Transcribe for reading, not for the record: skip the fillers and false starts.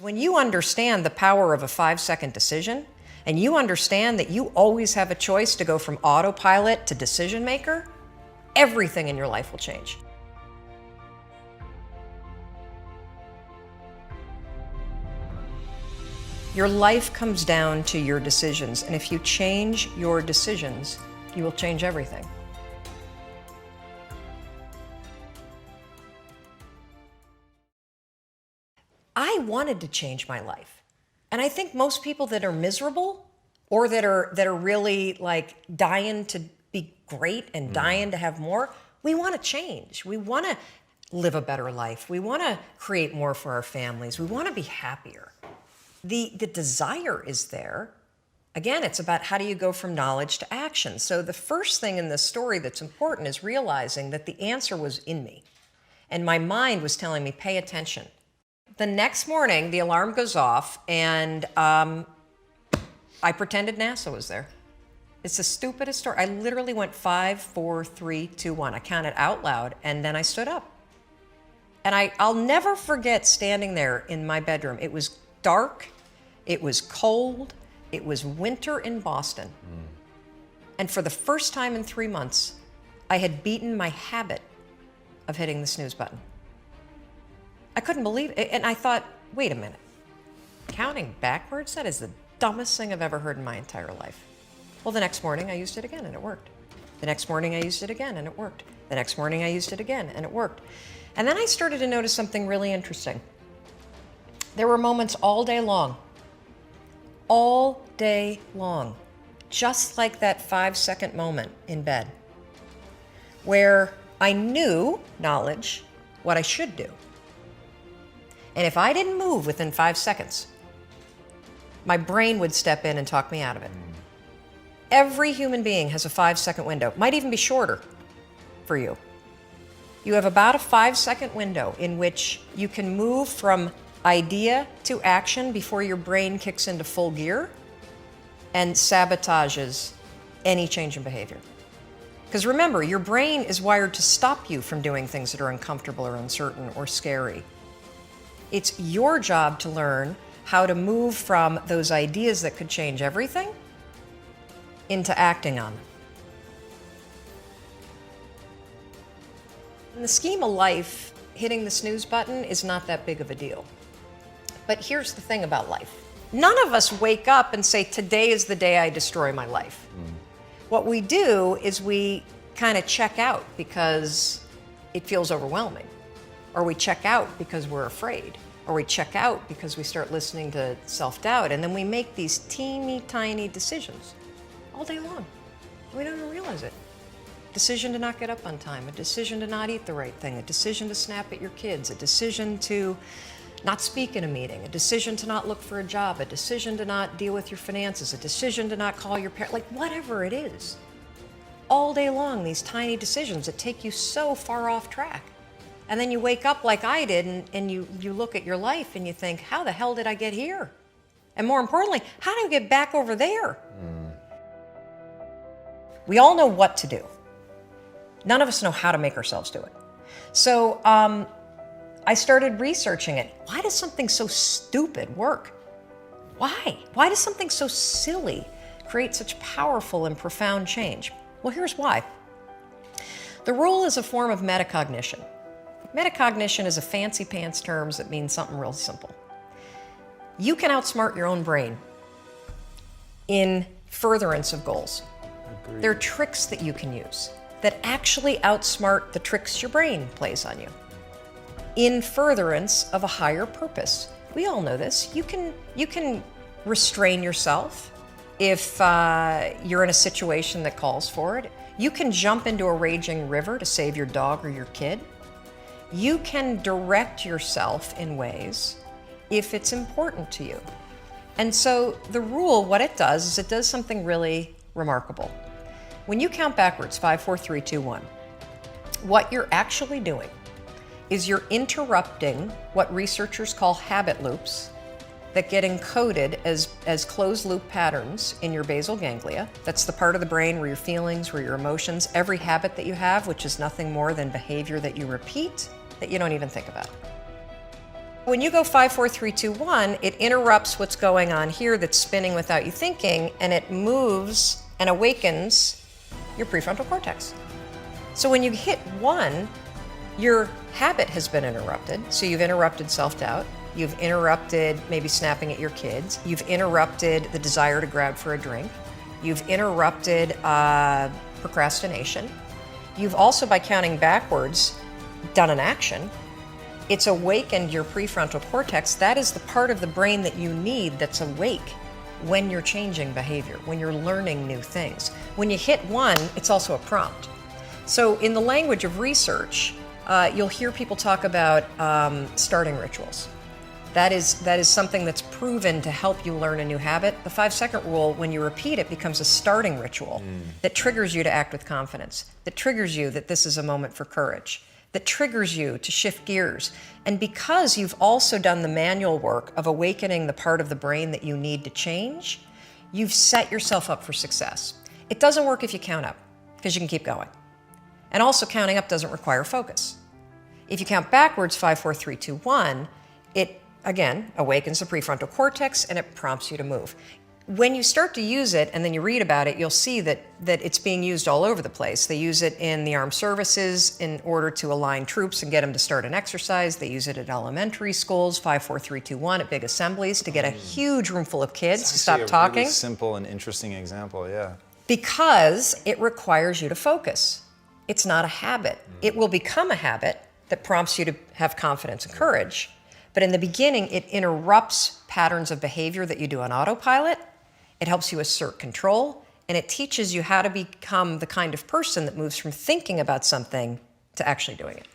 When you understand the power of a 5-second decision, and you understand that you always have a choice to go from autopilot to decision maker, everything in your life will change. Your life comes down to your decisions, and if you change your decisions, you will change everything. I wanted to change my life. And I think most people that are miserable or that are really like dying to be great and dying to have more, we want to change. We want to live a better life. We want to create more for our families. We want to be happier. The desire is there. Again, it's about how do you go from knowledge to action. So the first thing in this story that's important is realizing that the answer was in me. And my mind was telling me, pay attention. The next morning, the alarm goes off, and I pretended NASA was there. It's the stupidest story. I literally went 5, 4, 3, 2, 1. I counted out loud, and then I stood up. And I'll never forget standing there in my bedroom. It was dark, it was cold, it was winter in Boston. And for the first time in 3 months, I had beaten my habit of hitting the snooze button. I couldn't believe it, and I thought, wait a minute, counting backwards? That is the dumbest thing I've ever heard in my entire life. Well, the next morning I used it again and it worked. The next morning I used it again and it worked. The next morning I used it again and it worked. And then I started to notice something really interesting. There were moments all day long, just like that 5-second moment in bed, where I knew, knowledge, what I should do. And if I didn't move within 5 seconds, my brain would step in and talk me out of it. Every human being has a 5-second window. Might even be shorter for you. You have about a 5-second window in which you can move from idea to action before your brain kicks into full gear and sabotages any change in behavior. Because remember, your brain is wired to stop you from doing things that are uncomfortable or uncertain or scary. It's your job to learn how to move from those ideas that could change everything into acting on them. In the scheme of life, hitting the snooze button is not that big of a deal. But here's the thing about life. None of us wake up and say, today is the day I destroy my life. What we do is we kind of check out because it feels overwhelming. Or we check out because we're afraid. Or we check out because we start listening to self-doubt. And then we make these teeny tiny decisions all day long. We don't even realize it. Decision to not get up on time, a decision to not eat the right thing, a decision to snap at your kids, a decision to not speak in a meeting, a decision to not look for a job, a decision to not deal with your finances, a decision to not call your parents, like whatever it is. All day long, these tiny decisions that take you so far off track. And then you wake up like I did and you look at your life and you think, how the hell did I get here? And more importantly, how do I get back over there? We all know what to do. None of us know how to make ourselves do it. So I started researching it. Why does something so stupid work? Why? Why does something so silly create such powerful and profound change? Well, here's why. The rule is a form of metacognition. Metacognition is a fancy pants term that means something real simple. You can outsmart your own brain in furtherance of goals. Agreed. There are tricks that you can use that actually outsmart the tricks your brain plays on you in furtherance of a higher purpose. We all know this. You can restrain yourself if you're in a situation that calls for it. You can jump into a raging river to save your dog or your kid. You can direct yourself in ways if it's important to you. And so the rule, what it does is it does something really remarkable. When you count backwards, 5, 4, 3, 2, 1, what you're actually doing is you're interrupting what researchers call habit loops that get encoded as closed loop patterns in your basal ganglia. That's the part of the brain where your feelings, where your emotions, every habit that you have, which is nothing more than behavior that you repeat that you don't even think about. When you go 5, 4, 3, 2, 1, it interrupts what's going on here that's spinning without you thinking, and it moves and awakens your prefrontal cortex. So when you hit 1, your habit has been interrupted. So you've interrupted self-doubt. You've interrupted maybe snapping at your kids. You've interrupted the desire to grab for a drink. You've interrupted procrastination. You've also, by counting backwards, done an action. It's awakened your prefrontal cortex. That is the part of the brain that you need that's awake when you're changing behavior, when you're learning new things. When you hit 1, it's also a prompt. So in the language of research, you'll hear people talk about starting rituals. That is something that's proven to help you learn a new habit. The 5-second rule, when you repeat it, becomes a starting ritual that triggers you to act with confidence, that triggers you that this is a moment for courage, that triggers you to shift gears. And because you've also done the manual work of awakening the part of the brain that you need to change, you've set yourself up for success. It doesn't work if you count up, because you can keep going. And also, counting up doesn't require focus. If you count backwards, 5, 4, 3, 2, 1, it, again, awakens the prefrontal cortex and it prompts you to move. When you start to use it and then you read about it, you'll see that it's being used all over the place. They use it in the armed services in order to align troops and get them to start an exercise. They use it at elementary schools, 5, 4, 3, 2, 1, at big assemblies to get a huge room full of kids to stop talking. Really simple and interesting example, yeah. Because it requires you to focus. It's not a habit. It will become a habit that prompts you to have confidence and courage. But in the beginning, it interrupts patterns of behavior that you do on autopilot. It helps you assert control, and it teaches you how to become the kind of person that moves from thinking about something to actually doing it.